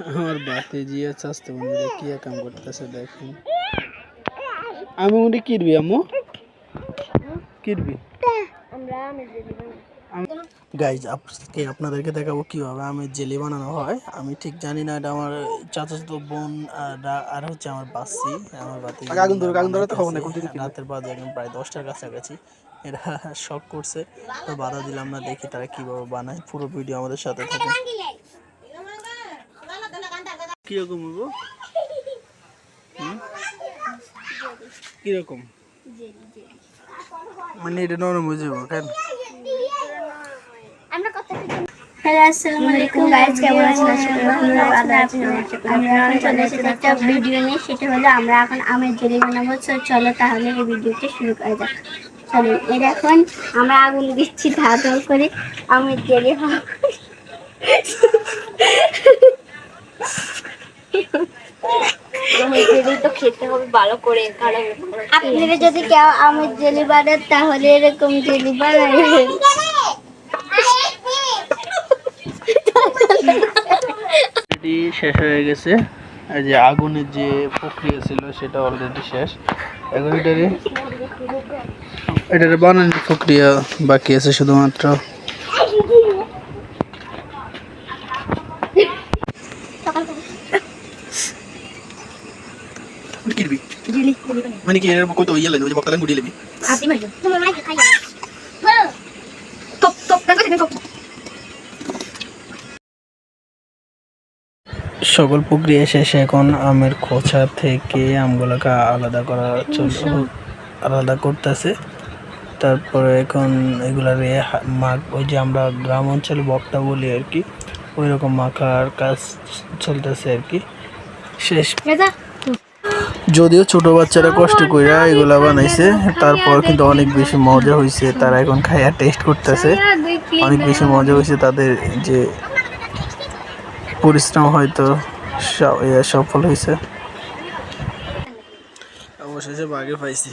আমার ভাতিজি আর চাচতো বোনেরা কি কাম করতেছে দেখেন। আমি উনি কিরবি আম্মু কিরবি গাইজ আজকে আপনাদেরকে দেখাবো কিভাবে আমের জেলি বানানো হয়। আমি ঠিক জানি না, এটা আমার চাচাতো বোন আর হচ্ছে আমার বাচ্চি আমার ভাতিজি রাতের বাজে এখন প্রায় 10টার কাছাকাছি। এরা শখ করছে, তো বাধা দিলাম না, দেখি তারা কিভাবে বানায়। পুরো ভিডিও আমাদের সাথে থাকে। কিরকম হবো কিরকম মানে এটা নরম হয়ে যাবো কেন? হ্যালো আসসালামু আলাইকুম গাইস, কেমন আছেন? আশা করি আপনারা ভালো আছেন। আমরা এখন চলে এসেছি একটা ভিডিও নিয়ে, সেটা হলো আমরা এখন আমের জেলি বানাবো। চলো তাহলে এই ভিডিওটা শুরু করা যাক। চলো, এই দেখুন আমরা আগুন দিচ্ছি ধাঁ ধাঁ করে আমের জেলি হবে। আমের জেলি তো খেতে হবে ভালো করে, কারণ আপনারা যদি কেউ আমের জেলি বানান তাহলে এরকম জেলি বানাবেন। অলরেডি শেষ হয়ে গেছে। এই যে আগুনের যে প্রক্রিয়া ছিল সেটা অলরেডি শেষ। এখন এটারে বানানোর প্রক্রিয়া বাকি আছে শুধুমাত্র। মানে কি এর কত ইয়ে লাগে, ওই যে বক্তালেন গুড়ি লেবি সকল প্রক্রিয়া শেষে এখন আমের খোসা থেকে আমগুলোকে আলাদা করতেছে। তারপরে এখন এগুলারে ওই যে আমরা গ্রাম অঞ্চলে বক্তা বলি আর কি, ওই রকম মাখার কাজ চলতেছে আর কি। শেষ। যদিও ছোট বাচ্চারা কষ্ট করে এগুলা বানাইছে, তারপর কিন্তু অনেক বেশি মজা হয়েছে। তারা এখন খাইয়া টেস্ট করতেছে, অনেক বেশি মজা হয়েছে। তাদের যে পরিশ্রম হয়তো সফল হয়েছে। অবশেষে বাগে পাইছি।